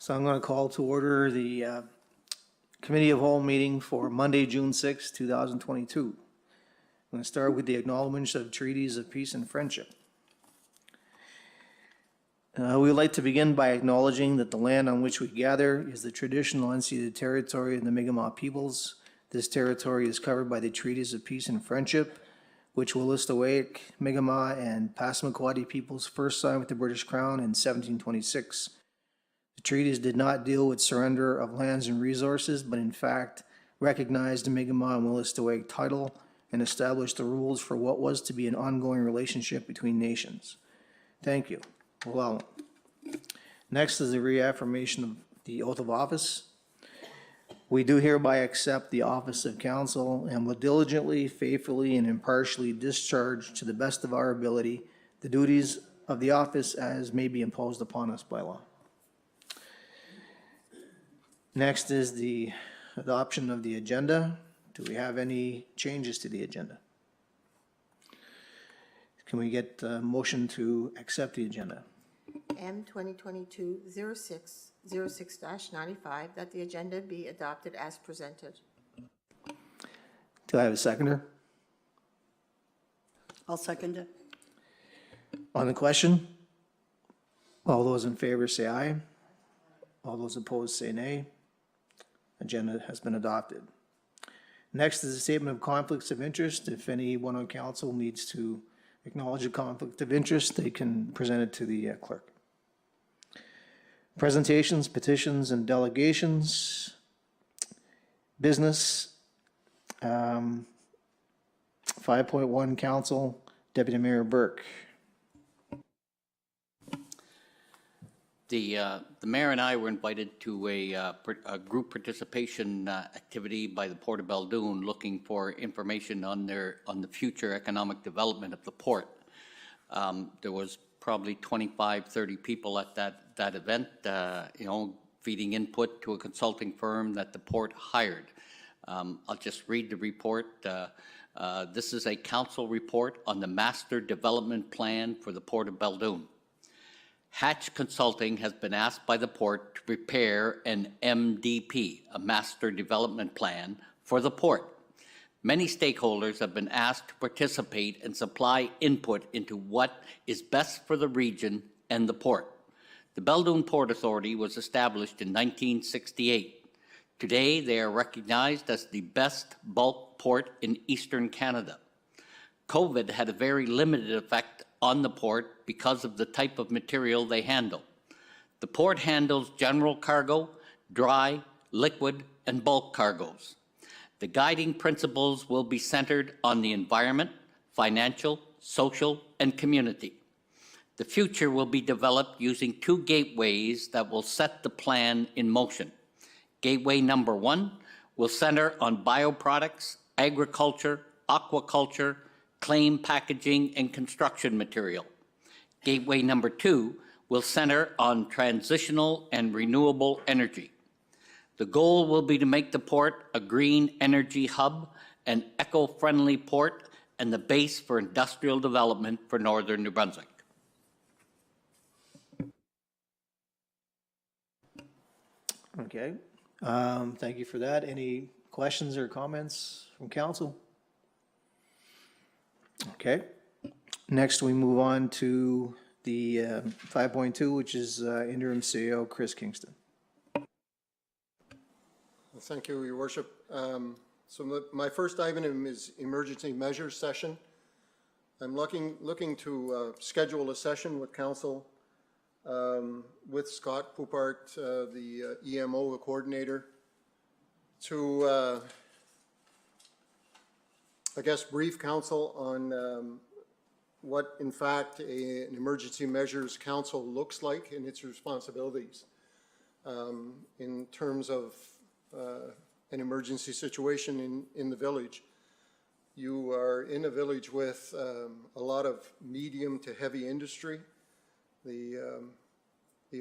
So I'm going to call to order the Committee of Whole meeting for Monday, June 6, 2022. I'm going to start with the acknowledgement of treaties of peace and friendship. We would like to begin by acknowledging that the land on which we gather is the traditional unceded territory of the Mi'kmaq peoples. This territory is covered by the treaties of peace and friendship, which Wolastoqiyik, Mi'kmaq, and Passamaquoddy peoples first signed with the British Crown in 1726. The treaties did not deal with surrender of lands and resources, but in fact recognized the Mi'kmaq and Wolastoqiyik title and established the rules for what was to be an ongoing relationship between nations. Thank you. Well, next is the reaffirmation of the oath of office. We do hereby accept the office of council and will diligently, faithfully, and impartially discharge to the best of our ability the duties of the office as may be imposed upon us by law. Next is the adoption of the agenda. Do we have any changes to the agenda? Can we get a motion to accept the agenda? M 2022-06-95, that the agenda be adopted as presented. Do I have a seconder? I'll second it. On the question? All those in favor say aye. All those opposed say nay. Agenda has been adopted. Next is a statement of conflicts of interest. If anyone on council needs to acknowledge a conflict of interest, they can present it to the clerk. Presentations, petitions, and delegations. Business. 5.1 Council, Deputy Mayor Burke. The mayor and I were invited to a group participation activity by the Port of Baldoon, looking for information on the future economic development of the port. There was probably 25, 30 people at that event, feeding input to a consulting firm that the port hired. I'll just read the report. This is a council report on the master development plan for the Port of Baldoon. Hatch Consulting has been asked by the port to prepare an MDP, a master development plan, for the port. Many stakeholders have been asked to participate and supply input into what is best for the region and the port. The Baldoon Port Authority was established in 1968. Today, they are recognized as the best bulk port in Eastern Canada. COVID had a very limited effect on the port because of the type of material they handle. The port handles general cargo, dry, liquid, and bulk cargoes. The guiding principles will be centered on the environment, financial, social, and community. The future will be developed using two gateways that will set the plan in motion. Gateway number 1 will center on bioproducts, agriculture, aquaculture, claim packaging, and construction material. Gateway number 2 will center on transitional and renewable energy. The goal will be to make the port a green energy hub, an eco-friendly port, and the base for industrial development for northern New Brunswick. Okay, thank you for that. Any questions or comments from council? Okay, next we move on to the 5.2, which is interim CEO Chris Kingston. Thank you, Your Worship. So my first item is emergency measures session. I'm looking to schedule a session with council with Scott Poupart, the EMO, the coordinator, to I guess brief council on what in fact an emergency measures council looks like and its responsibilities in terms of an emergency situation in the village. You are in a village with a lot of medium to heavy industry. The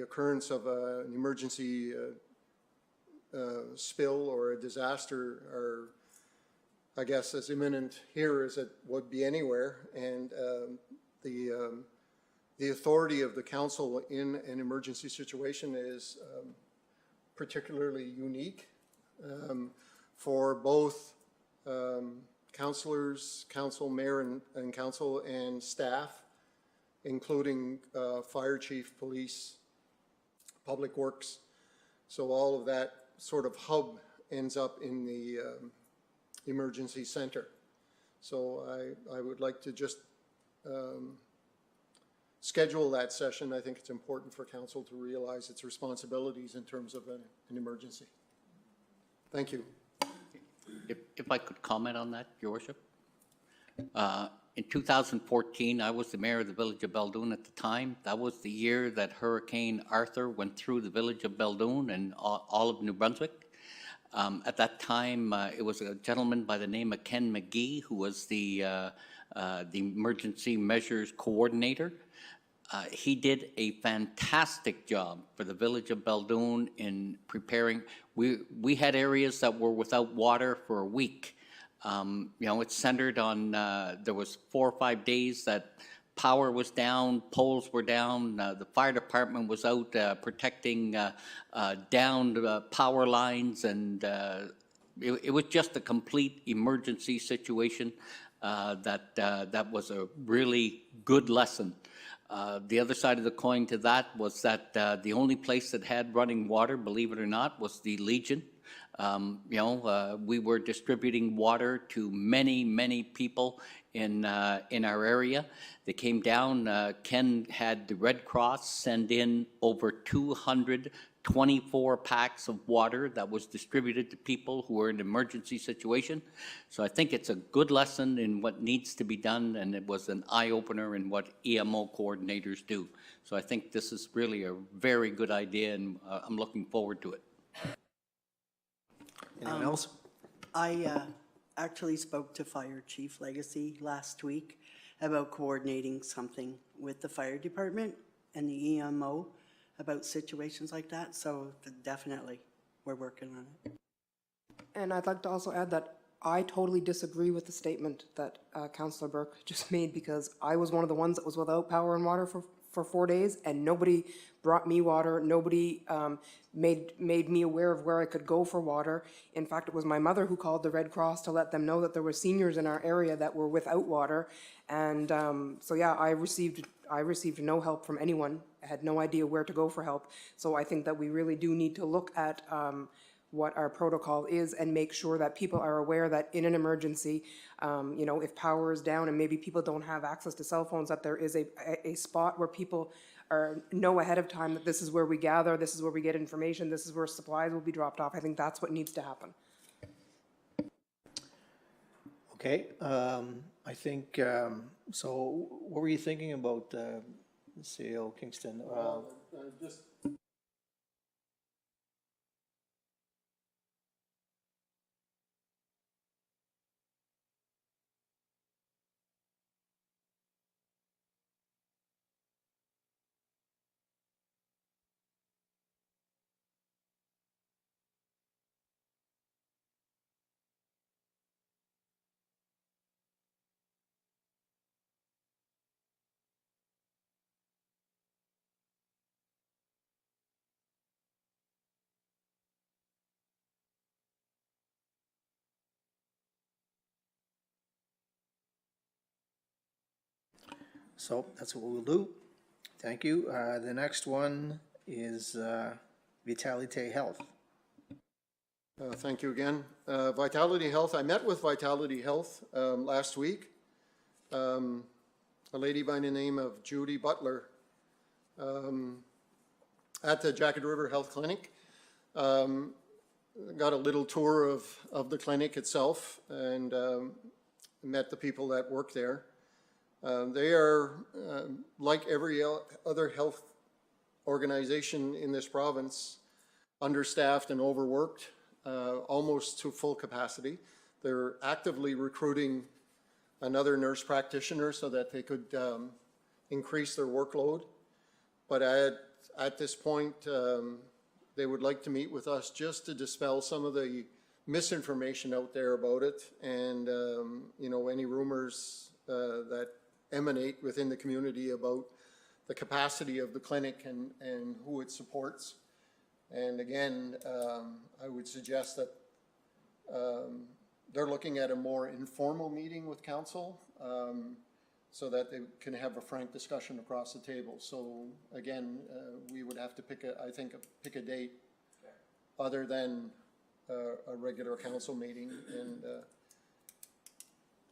occurrence of an emergency spill or a disaster are, I guess, as imminent here as it would be anywhere, and the authority of the council in an emergency situation is particularly unique for both councilors, council, mayor, and council, and staff, including fire chief, police, public works. So all of that sort of hub ends up in the emergency center. So I would like to just schedule that session. I think it's important for council to realize its responsibilities in terms of an emergency. Thank you. If I could comment on that, Your Worship. In 2014, I was the mayor of the village of Beldoon at the time. That was the year that Hurricane Arthur went through the village of Beldoon and all of New Brunswick. At that time, it was a gentleman by the name of Ken McGee who was the emergency measures coordinator. He did a fantastic job for the village of Beldoon in preparing. We had areas that were without water for a week. You know, it's centered on, there was 4 or 5 days that power was down, poles were down, the fire department was out protecting downed power lines, and it was just a complete emergency situation that was a really good lesson. The other side of the coin to that was that the only place that had running water, believe it or not, was the Legion. You know, we were distributing water to many, many people in our area. They came down. Ken had the Red Cross send in over 224 packs of water that was distributed to people who were in an emergency situation. So I think it's a good lesson in what needs to be done, and it was an eye-opener in what EMO coordinators do. So I think this is really a very good idea, and I'm looking forward to it. Anyone else? I actually spoke to Fire Chief Legacy last week about coordinating something with the fire department and the EMO about situations like that, so definitely, we're working on it. And I'd like to also add that I totally disagree with the statement that Councillor Burke just made, because I was one of the ones that was without power and water for 4 days, and nobody brought me water. Nobody made me aware of where I could go for water. In fact, it was my mother who called the Red Cross to let them know that there were seniors in our area that were without water. And so yeah, I received no help from anyone. I had no idea where to go for help. So I think that we really do need to look at what our protocol is and make sure that people are aware that in an emergency, you know, if power is down and maybe people don't have access to cell phones, that there is a spot where people know ahead of time that this is where we gather, this is where we get information, this is where supplies will be dropped off. I think that's what needs to happen. Okay, I think, so what were you thinking about CEO Kingston? Just So that's what we'll do. Thank you. The next one is Vitality Health. Thank you again. Vitality Health, I met with Vitality Health last week. A lady by the name of Judy Butler at the Jacket River Health Clinic. Got a little tour of the clinic itself and met the people that work there. They are, like every other health organization in this province, understaffed and overworked, almost to full capacity. They're actively recruiting another nurse practitioner so that they could increase their workload. But at this point, they would like to meet with us just to dispel some of the misinformation out there about it, and you know, any rumors that emanate within the community about the capacity of the clinic and who it supports. And again, I would suggest that they're looking at a more informal meeting with council, so that they can have a frank discussion across the table. So again, we would have to pick a date other than a regular council meeting. And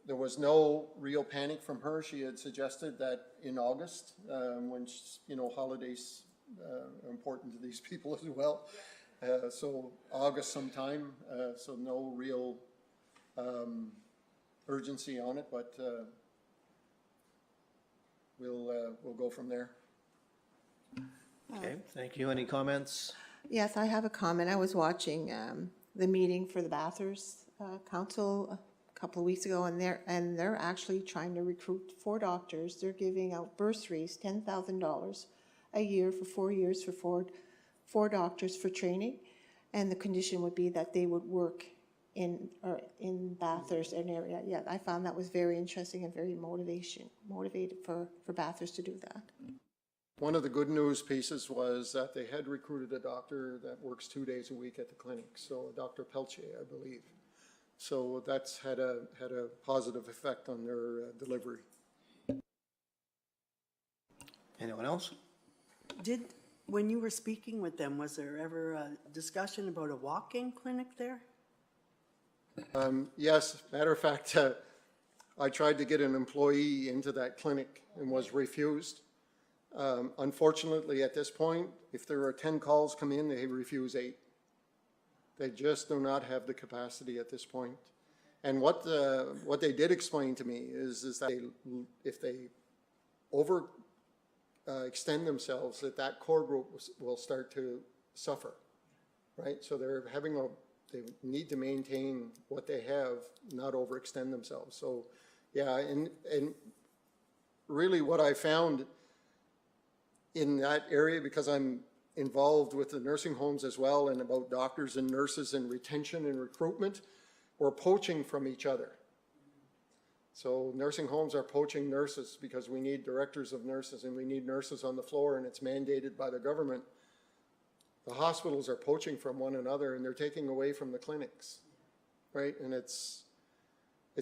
there was no real panic from her. She had suggested that in August, when, holidays are important to these people as well. So August sometime, so no real urgency on it, but we'll go from there. Okay, thank you. Any comments? Yes, I have a comment. I was watching the meeting for the Bathurst Council a couple of weeks ago, and they're actually trying to recruit 4 doctors. They're giving out bursaries, $10,000 a year for 4 years for four doctors for training, and the condition would be that they would work in Bathurst an area. Yeah, I found that was very interesting and very motivated for Bathurst to do that. One of the good news pieces was that they had recruited a doctor that works 2 days a week at the clinic, so Dr. Peltier, I believe. So that's had a positive effect on their delivery. Anyone else? When you were speaking with them, was there ever a discussion about a walk-in clinic there? Yes, matter of fact, I tried to get an employee into that clinic and was refused. Unfortunately, at this point, if there are 10 calls come in, they refuse 8. They just do not have the capacity at this point. And what they did explain to me is that if they extend themselves, that core group will start to suffer, right? So they need to maintain what they have, not overextend themselves. So, yeah, and really what I found in that area, because I'm involved with the nursing homes as well, and about doctors and nurses and retention and recruitment, we're poaching from each other. So nursing homes are poaching nurses because we need directors of nurses and we need nurses on the floor, and it's mandated by the government. The hospitals are poaching from one another, and they're taking away from the clinics, right? And it's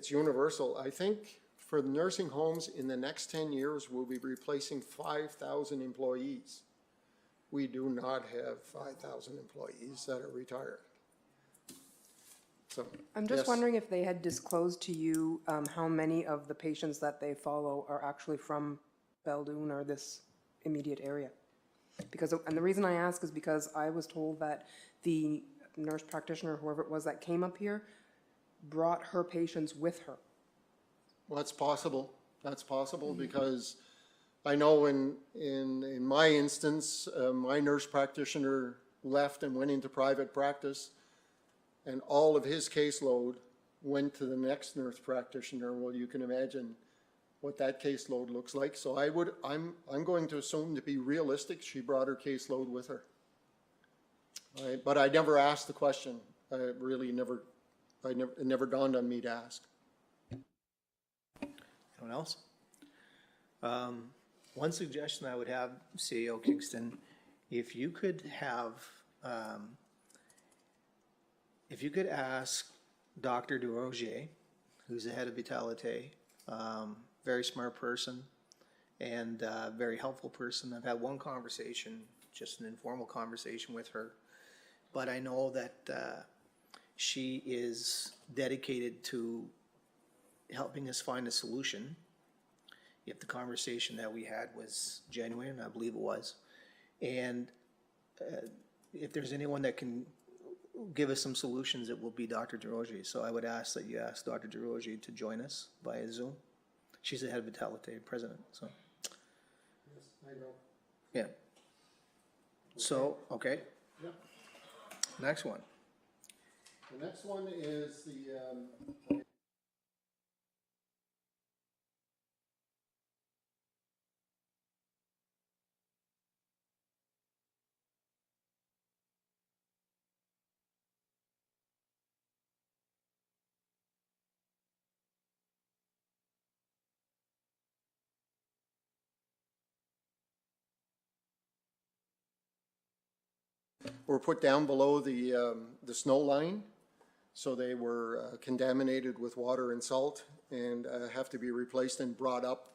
universal. I think for the nursing homes in the next 10 years, we'll be replacing 5,000 employees. We do not have 5,000 employees that are retired. So, I'm just yes. wondering if they had disclosed to you how many of the patients that they follow are actually from Beldoon or this immediate area. And the reason I ask is because I was told that the nurse practitioner, whoever it was that came up here, brought her patients with her. Well, that's possible. That's possible because I know in my instance, my nurse practitioner left and went into private practice, and all of his caseload went to the next nurse practitioner. Well, you can imagine what that caseload looks like. So I'm going to assume, to be realistic, she brought her caseload with her. But I never asked the question. It never dawned on me to ask. Anyone else? One suggestion I would have, CEO Kingston, if you could ask Dr. DeRozier, who's the head of Vitalite, very smart person and very helpful person. I've had one conversation, just an informal conversation with her, but I know that she is dedicated to helping us find a solution. If the conversation that we had was genuine, I believe it was, and if there's anyone that can give us some solutions, it will be Dr. DeRozier. So I would ask that you ask Dr. DeRozier to join us via Zoom. She's the head of Vitalite, president, so. Yes, I know. Yeah. So, okay. Yep. Next one. The next one is the were put down below the snow line. So they were contaminated with water and salt and have to be replaced and brought up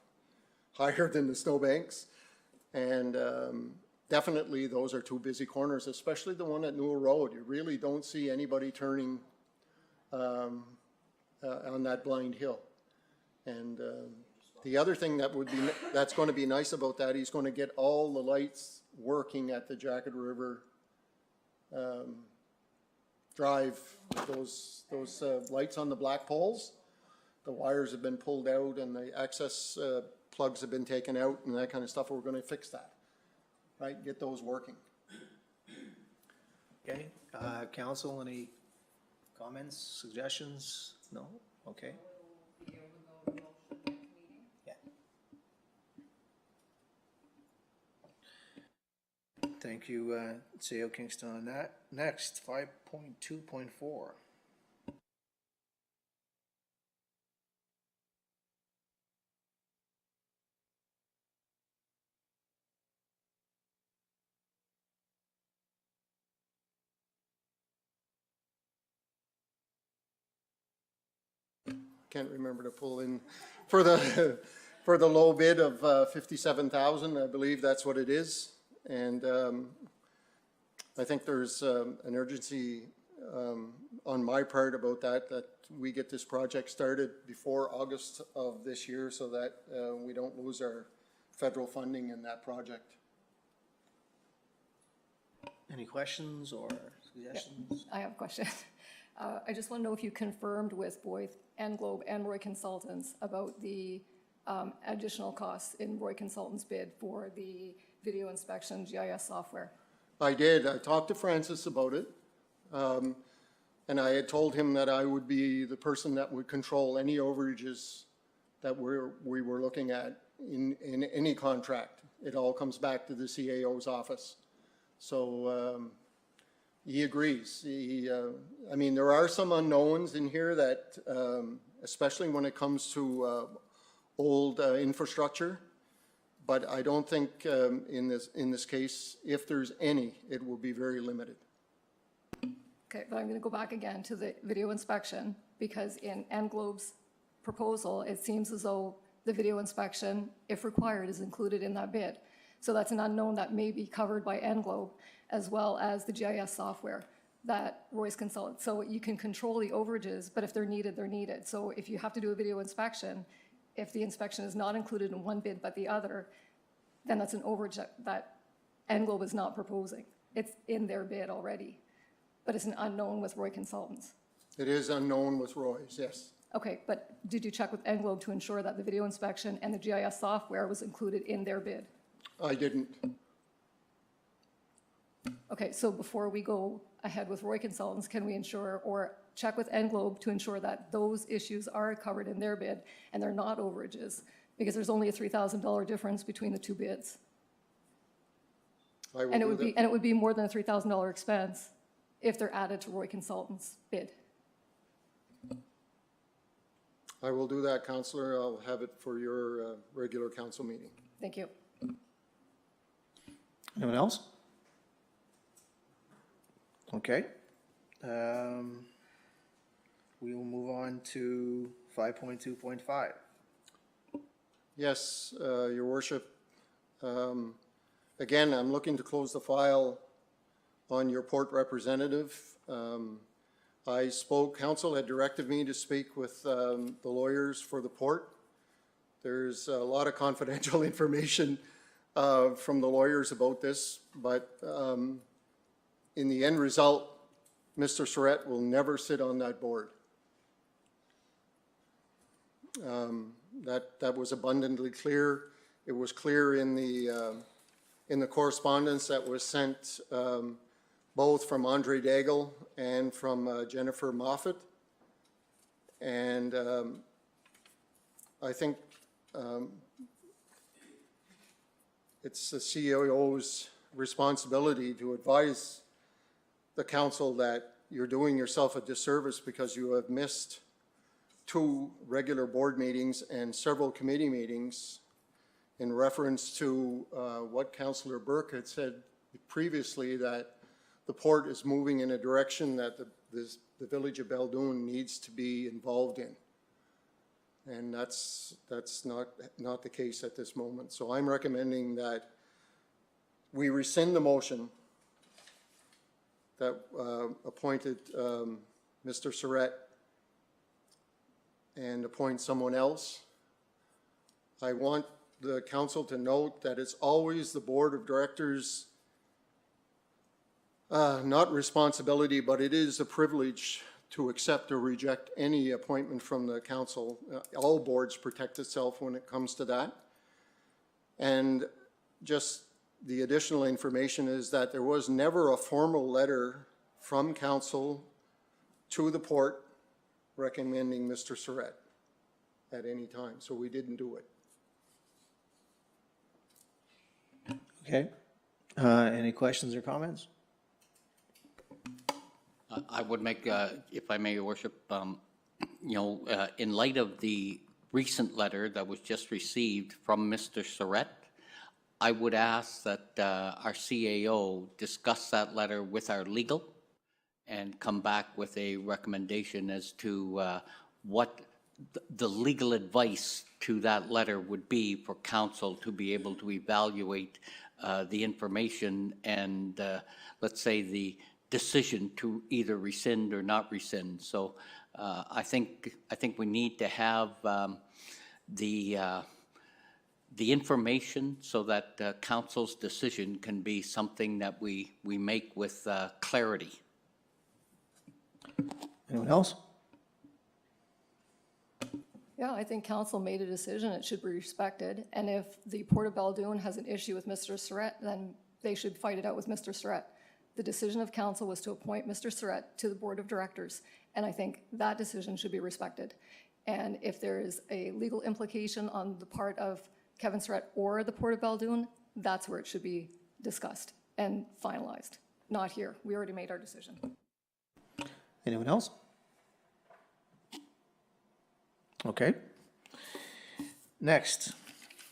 higher than the snowbanks. And definitely those are two busy corners, especially the one at Newell Road. You really don't see anybody turning on that blind hill. And the other thing that's going to be nice about that, he's going to get all the lights working at the Jacket River Drive, those lights on the black poles. The wires have been pulled out and the access plugs have been taken out and that kind of stuff. We're going to fix that, right? Get those working. Okay, council, any comments, suggestions? No? Okay. Yeah. Thank you, CEO Kingston on that. Next, 5.2.4. Can't remember to pull in for the, for the low bid of 57,000, I believe that's what it is. And I think there's an urgency on my part about that we get this project started before August of this year so that we don't lose our federal funding in that project. Any questions or suggestions? I have a question. I just want to know if you confirmed with both Englobe and Roy Consultants about the additional costs in Roy Consultants' bid for the video inspection GIS software. I did. I talked to Francis about it. And I had told him that I would be the person that would control any overages that we were looking at in any contract. It all comes back to the CAO's office. So he agrees. I mean, there are some unknowns in here that, especially when it comes to old infrastructure, but I don't think in this case, if there's any, it will be very limited. Okay, but I'm going to go back again to the video inspection, because in Englobe's proposal, it seems as though the video inspection, if required, is included in that bid. So that's an unknown that may be covered by Englobe, as well as the GIS software that Roy's Consultants. So you can control the overages, but if they're needed, they're needed. So if you have to do a video inspection, if the inspection is not included in one bid but the other, then that's an overage that Englobe is not proposing. It's in their bid already, but it's an unknown with Roy Consultants. It is unknown with Roy's, yes. Okay, but did you check with Englobe to ensure that the video inspection and the GIS software was included in their bid? I didn't. Okay, so before we go ahead with Roy Consultants, can we ensure or check with Englobe to ensure that those issues are covered in their bid and they're not overages? Because there's only a $3,000 difference between the two bids. I will And it do would be, that. and it would be more than a $3,000 expense if they're added to Roy Consultants' bid. I will do that, Councillor. I'll have it for your regular council meeting. Thank you. Anyone else? Okay. We will move on to 5.2.5. Yes, Your Worship. Again, I'm looking to close the file on your port representative. Council had directed me to speak with the lawyers for the port. There's a lot of confidential information from the lawyers about this, but in the end result, Mr. Surratt will never sit on that board. That was abundantly clear. It was clear in the correspondence that was sent both from Andre Daigle and from Jennifer Moffat. And I think it's the CEO's responsibility to advise the council that you're doing yourself a disservice because you have missed 2 regular board meetings and several committee meetings in reference to what Councillor Burke had said previously, that the port is moving in a direction that the village of Beldoon needs to be involved in. And that's not the case at this moment. So I'm recommending that we rescind the motion that appointed Mr. Surratt and appoint someone else. I want the council to note that it's always the board of directors, not responsibility, but it is a privilege to accept or reject any appointment from the council. All boards protect itself when it comes to that. And just the additional information is that there was never a formal letter from council to the port recommending Mr. Surratt at any time, so we didn't do it. Okay. Any questions or comments? I would make, if I may, Your Worship, in light of the recent letter that was just received from Mr. Surratt, I would ask that our CAO discuss that letter with our legal and come back with a recommendation as to what the legal advice to that letter would be for council to be able to evaluate the information and, let's say, the decision to either rescind or not rescind. So I think we need to have the information so that council's decision can be something that we make with clarity. Anyone else? Yeah, I think council made a decision, it should be respected, and if the Port of Baldoon has an issue with Mr. Surratt, then they should fight it out with Mr. Surratt. The decision of council was to appoint Mr. Surratt to the board of directors, and I think that decision should be respected. And if there is a legal implication on the part of Kevin Surratt or the Port of Baldoon, that's where it should be discussed and finalized, not here. We already made our decision. Anyone else? Okay. Next,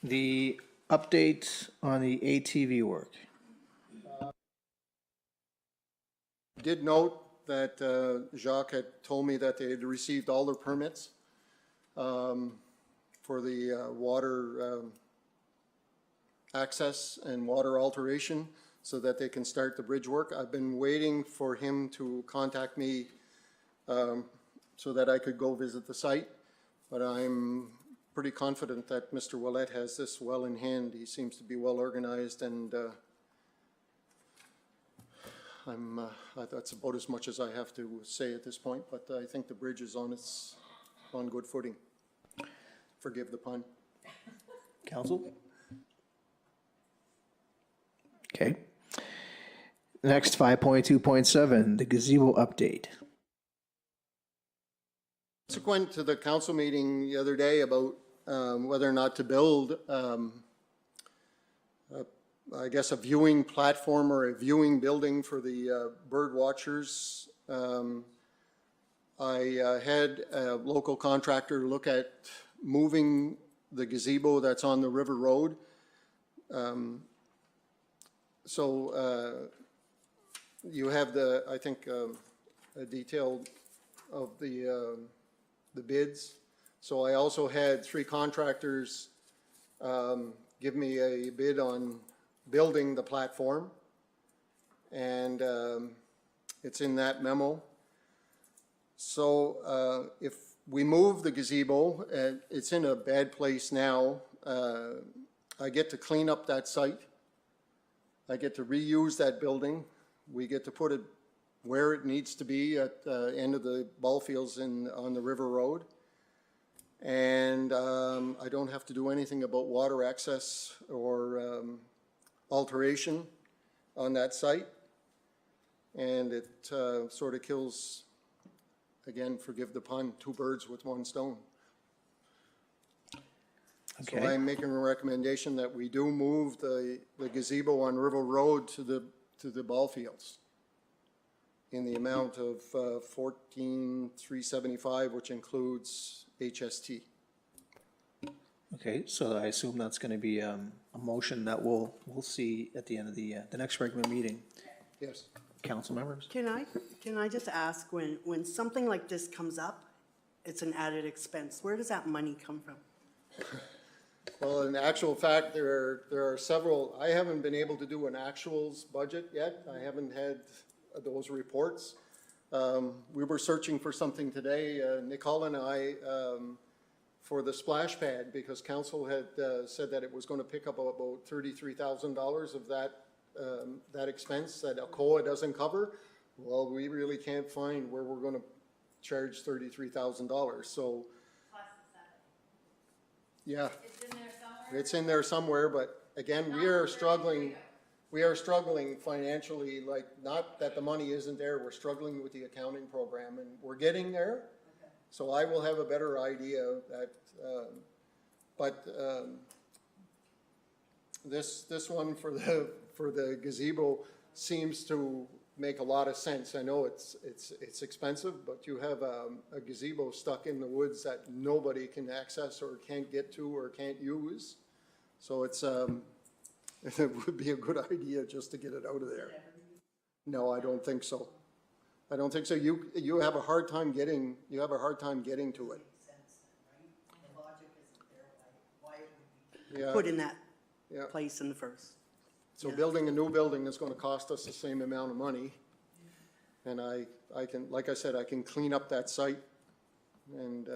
the update on the ATV work. Did note that Jacques had told me that they had received all their permits for the water access and water alteration so that they can start the bridge work. I've been waiting for him to contact me so that I could go visit the site, but I'm pretty confident that Mr. Willett has this well in hand. He seems to be well organized, and that's about as much as I have to say at this point, but I think the bridge is on good footing. Forgive the pun. Council? Okay. Next, 5.2.7, the gazebo update. Subsequent to the council meeting the other day about whether or not to build, I guess, a viewing platform or a viewing building for the bird watchers, I had a local contractor look at moving the gazebo that's on the River Road. You have I think, a detail of the bids. So I also had 3 contractors give me a bid on building the platform, and it's in that memo. So if we move the gazebo, it's in a bad place now, I get to clean up that site. I get to reuse that building. We get to put it where it needs to be at the end of the ball fields on the River Road. And I don't have to do anything about water access or alteration on that site. And it sort of kills, again, forgive the pun, 2 birds with 1 stone. So Okay. I'm making a recommendation that we do move the gazebo on River Road to the ball fields in the amount of $14,375, which includes HST. Okay, so I assume that's going to be a motion that we'll see at the end of the next regular meeting. Yes. council members? Can I just ask, when something like this comes up, it's an added expense, where does that money come from? Well, in actual fact, there are several, I haven't been able to do an actuals budget yet. I haven't had those reports. We were searching for something today, Nicole and I, for the splash pad, because council had said that it was going to pick up about $33,000 of that expense that Alcoa doesn't cover. Well, we really can't find where we're going to charge $33,000, so. Yeah. It's in there somewhere, but again, we are struggling financially, like, not that the money isn't there, we're struggling with the accounting program, and we're getting there. So I will have a better idea that, this one for the gazebo seems to make a lot of sense. I know it's expensive, but you have a gazebo stuck in the woods that nobody can access or can't get to or can't use. So it's, it would be a good idea just to get it out of there. No, I don't think so. I don't think so. You have a hard time getting, to it. Yeah, Put in that yeah. place in the first. So building a new building is gonna cost us the same amount of money. And I can, like I said, I can clean up that site and,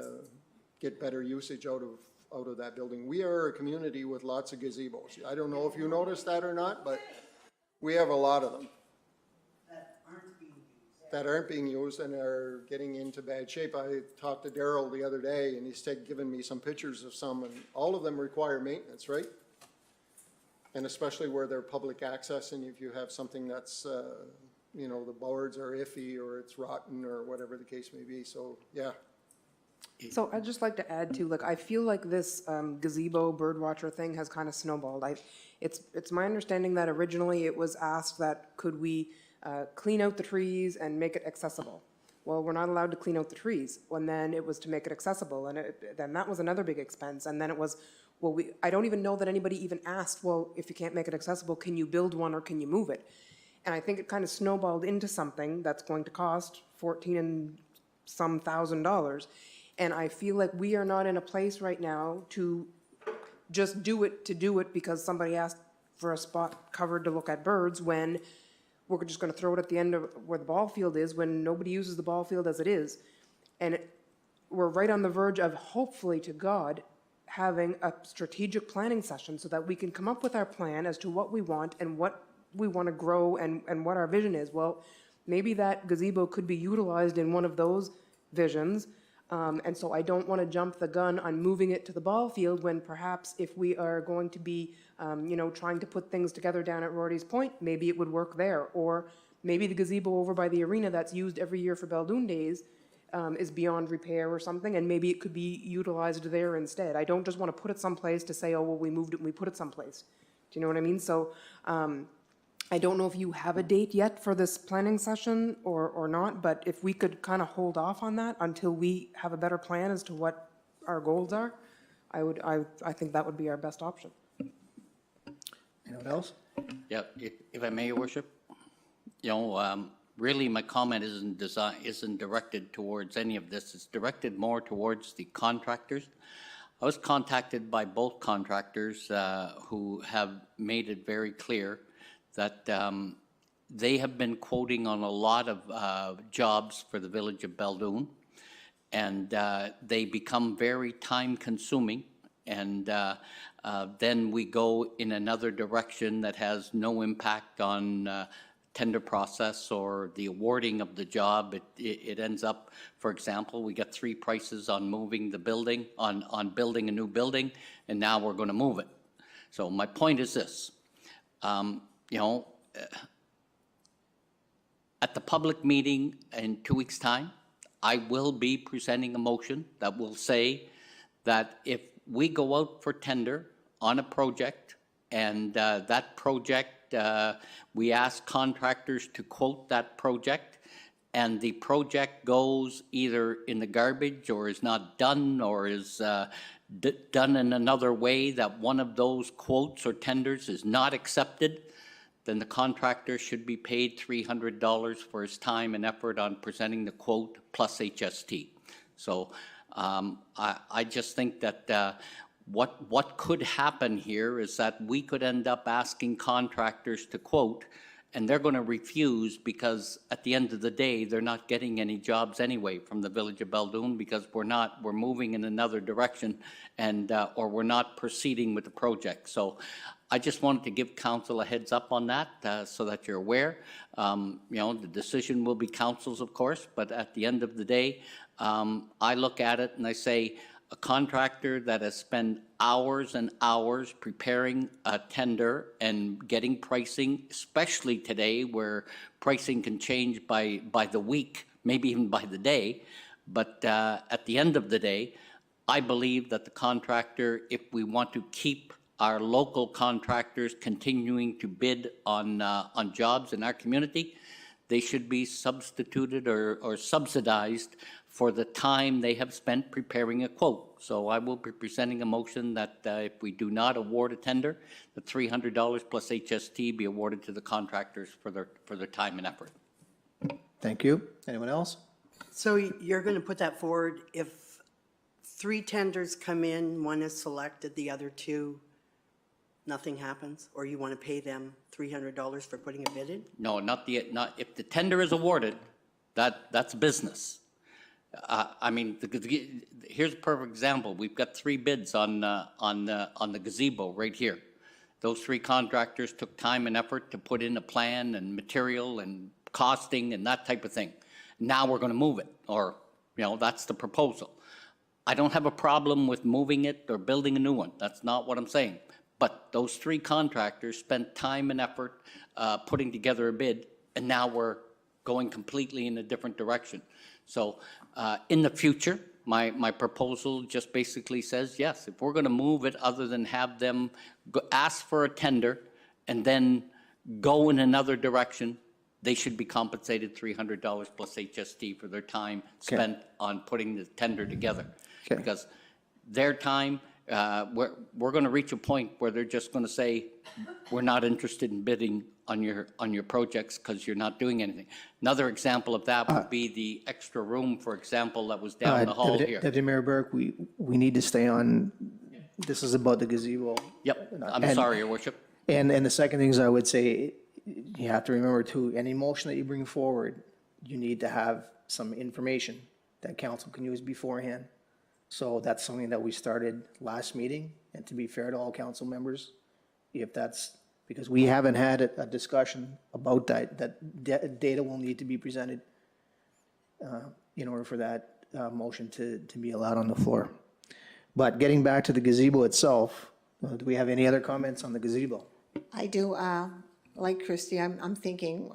get better usage out of that building. We are a community with lots of gazebos. I don't know if you noticed that or not, but we have a lot of them. That aren't being used and are getting into bad shape. I talked to Daryl the other day and he's given me some pictures of some, and all of them require maintenance, right? And especially where they're public access, and if you have something that's, you know, the boards are iffy or it's rotten or whatever the case may be, so, yeah. So I'd just like to add too, like, I feel like this gazebo birdwatcher thing has kind of snowballed. It's my understanding that originally it was asked that could we clean out the trees and make it accessible. Well, we're not allowed to clean out the trees. And then it was to make it accessible, and then that was another big expense. And then it was, well, I don't even know that anybody even asked, well, if you can't make it accessible, can you build one or can you move it? And I think it kind of snowballed into something that's going to cost $14,000 and some $1,000. And I feel like we are not in a place right now to just do it because somebody asked for a spot covered to look at birds, when we're just gonna throw it at the end of where the ball field is, when nobody uses the ball field as it is. And we're right on the verge of, hopefully to God, having a strategic planning session so that we can come up with our plan as to what we want and what we want to grow and what our vision is. Well, maybe that gazebo could be utilized in one of those visions. And so I don't want to jump the gun on moving it to the ball field, when perhaps if we are going to be, you know, trying to put things together down at Rorty's Point, maybe it would work there. Or maybe the gazebo over by the arena that's used every year for Baldoon Days is beyond repair or something, and maybe it could be utilized there instead. I don't just want to put it someplace to say, oh, well, we moved it and we put it someplace. Do you know what I mean? So I don't know if you have a date yet for this planning session or not, but if we could kind of hold off on that until we have a better plan as to what our goals are, I think that would be our best option. Anyone else? Yeah, if I may, Your Worship, you know, really my comment isn't directed towards any of this. It's directed more towards the contractors. I was contacted by both contractors who have made it very clear that they have been quoting on a lot of jobs for the village of Baldoon, and they become very time-consuming, and then we go in another direction that has no impact on tender process or the awarding of the job. It ends up, for example, we got 3 prices on moving the building, on building a new building, and now we're going to move it. So my point is this. You know, at the public meeting in 2 weeks' time, I will be presenting a motion that will say that if we go out for tender on a project, and that project, we ask contractors to quote that project, and the project goes either in the garbage or is not done or is done in another way, that one of those quotes or tenders is not accepted, then the contractor should be paid $300 for his time and effort on presenting the quote plus HST. So I just think that what could happen here is that we could end up asking contractors to quote, and they're going to refuse because at the end of the day, they're not getting any jobs anyway from the Village of Baldoon because we're moving in another direction and, or we're not proceeding with the project. So I just wanted to give council a heads up on that so that you're aware. You know, the decision will be council's, of course, but at the end of the day, I look at it and I say, a contractor that has spent hours and hours preparing a tender and getting pricing, especially today where pricing can change by the week, maybe even by the day. But at the end of the day, I believe that the contractor, if we want to keep our local contractors continuing to bid on jobs in our community, they should be substituted or subsidized for the time they have spent preparing a quote. So I will be presenting a motion that if we do not award a tender, the $300 plus HST be awarded to the contractors for their time and effort. Thank you. Anyone else? So you're going to put that forward if 3 tenders come in, one is selected, the other 2, nothing happens? Or you want to pay them $300 for putting a bid in? No, not if the tender is awarded, that's business. I mean, here's a perfect example. We've got 3 bids on the gazebo right here. Those 3 contractors took time and effort to put in a plan and material and costing and that type of thing. Now we're going to move it, or, you know, that's the proposal. I don't have a problem with moving it or building a new one. That's not what I'm saying. But those 3 contractors spent time and effort putting together a bid, and now we're going completely in a different direction. So in the future, my proposal just basically says, yes, if we're going to move it other than have them ask for a tender and then go in another direction, they should be compensated $300 plus HST for their time spent on putting the tender together. Okay. Because their time, we're going to reach a point where they're just going to say, we're not interested in bidding on your projects because you're not doing anything. Another example of that would be the extra room, for example, that was down the hall here. Deputy Mayor Burke, we need to stay on, this is about the gazebo. Yep, I'm And- sorry, Your Worship. And the second thing is I would say, you have to remember too, any motion that you bring forward, you need to have some information that council can use beforehand. So that's something that we started last meeting, and to be fair to all council members, if that's, because we haven't had a discussion about that data will need to be presented in order for that motion to be allowed on the floor. But getting back to the gazebo itself, do we have any other comments on the gazebo? I do, like Christie, I'm thinking,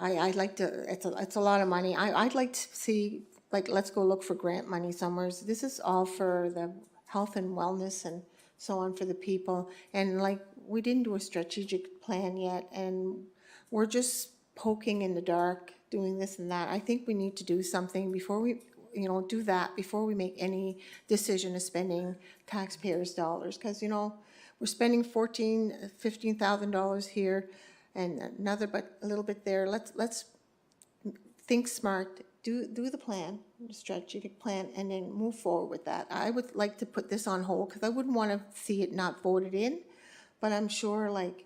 I'd like to, it's a lot of money. I'd like to see, like, let's go look for grant money somewhere. This is all for the health and wellness and so on for the people. And like, we didn't do a strategic plan yet, and we're just poking in the dark, doing this and that. I think we need to do something before we, you know, do that before we make any decision of spending taxpayers' dollars. Because, you know, we're spending $15,000 here and another, but a little bit there. Let's think smart, do the plan, the strategic plan, and then move forward with that. I would like to put this on hold because I wouldn't want to see it not voted in, but I'm sure, like,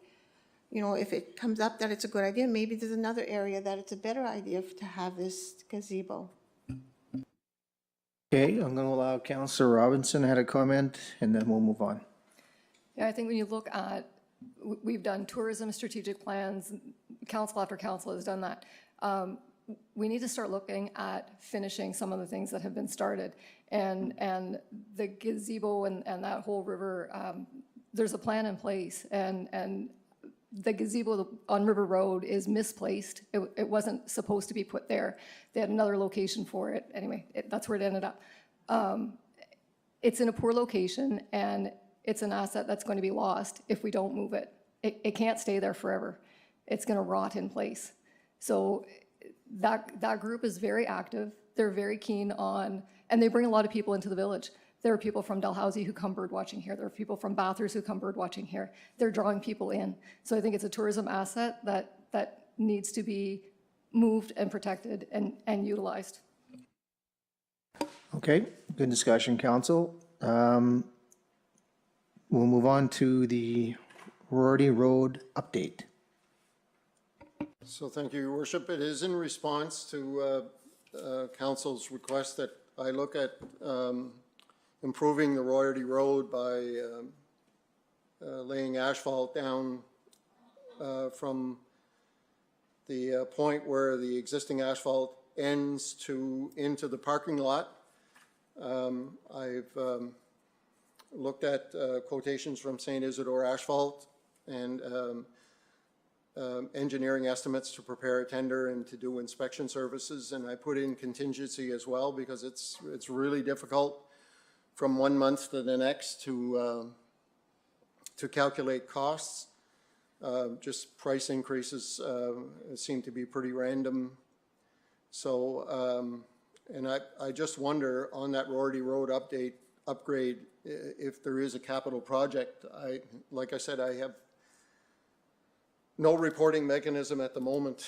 you know, if it comes up that it's a good idea, maybe there's another area that it's a better idea to have this gazebo. Okay, I'm going to allow Councillor Robinson had a comment, and then we'll move on. Yeah, I think when you look at, we've done tourism strategic plans, council after council has done that. We need to start looking at finishing some of the things that have been started. And the gazebo and that whole river, there's a plan in place. And the gazebo on River Road is misplaced. It wasn't supposed to be put there. They had another location for it. Anyway, that's where it ended up. It's in a poor location, and it's an asset that's going to be lost if we don't move it. It can't stay there forever. It's going to rot in place. So that group is very active. They're very keen on, and they bring a lot of people into the village. There are people from Dalhousie who come bird watching here. There are people from Bathurst who come bird watching here. They're drawing people in. So I think it's a tourism asset that needs to be moved and protected and utilized. Okay, good discussion, council. We'll move on to the Rorty Road update. So thank you, Your Worship. It is in response to council's request that I look at improving the Rorty Road by laying asphalt down from the point where the existing asphalt ends into the parking lot. I've looked at quotations from St. Isidore Asphalt and engineering estimates to prepare a tender and to do inspection services, and I put in contingency as well because it's really difficult from one month to the next to calculate costs. Just price increases seem to be pretty random. So, and I just wonder on that Rorty Road upgrade, if there is a capital project. Like I said, I have no reporting mechanism at the moment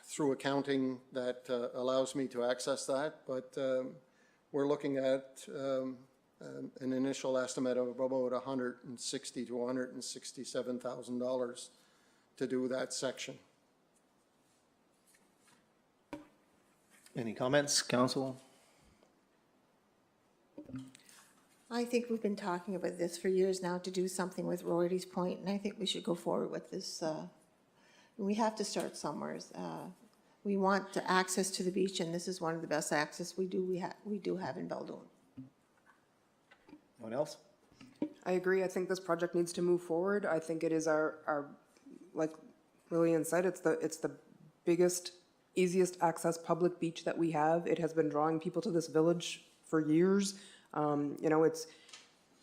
through accounting that allows me to access that, but we're looking at an initial estimate of about $160,000 to $167,000 to do that section. Any comments, council? I think we've been talking about this for years now, to do something with Rorty's Point, and I think we should go forward with this. We have to start somewhere. We want access to the beach, and this is one of the best access we do have in Baldoon. Anyone else? I agree. I think this project needs to move forward. I think it is our like Lillian said, it's the biggest, easiest access public beach that we have. It has been drawing people to this village for years. You know, it's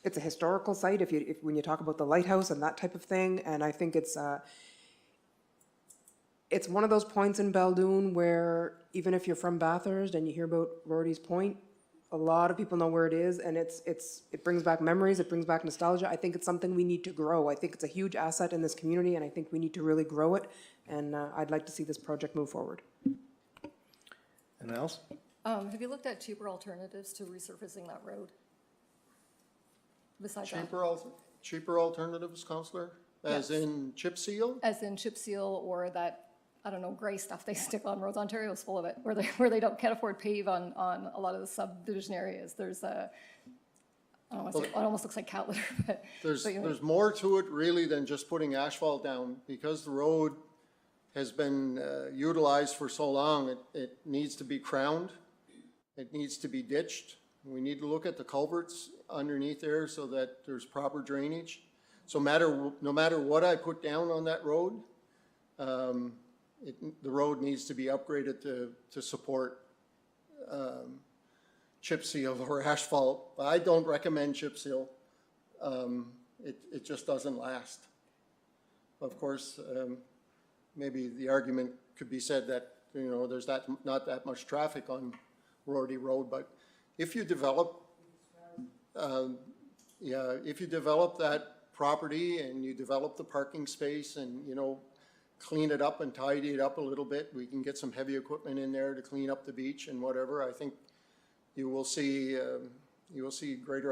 a historical site when you talk about the lighthouse and that type of thing, and I think it's one of those points in Baldoon where even if you're from Bathurst and you hear about Rorty's Point, a lot of people know where it is, and it brings back memories, it brings back nostalgia. I think it's something we need to grow. I think it's a huge asset in this community, and I think we need to really grow it, and I'd like to see this project move forward. Anyone else? Have you looked at cheaper alternatives to resurfacing that road? Besides that, Cheaper alternatives, Councillor? As in chip seal? as in chip seal or that, I don't know, gray stuff they stick on roads. Ontario is full of it, where they can't afford pave on a lot of the subdivision areas. There's a, I don't know, it almost looks like cat litter, but. There's more to it really than just putting asphalt down. Because the road has been utilized for so long, it needs to be crowned. It needs to be ditched. We need to look at the culverts underneath there so that there's proper drainage. So no matter what I put down on that road, the road needs to be upgraded to support chip seal or asphalt. I don't recommend chip seal. It just doesn't last. Of course, maybe the argument could be said that, you know, there's not that much traffic on Rorty Road, but if you develop, if you develop that property and you develop the parking space and, you know, clean it up and tidy it up a little bit, we can get some heavy equipment in there to clean up the beach and whatever. I think you will see greater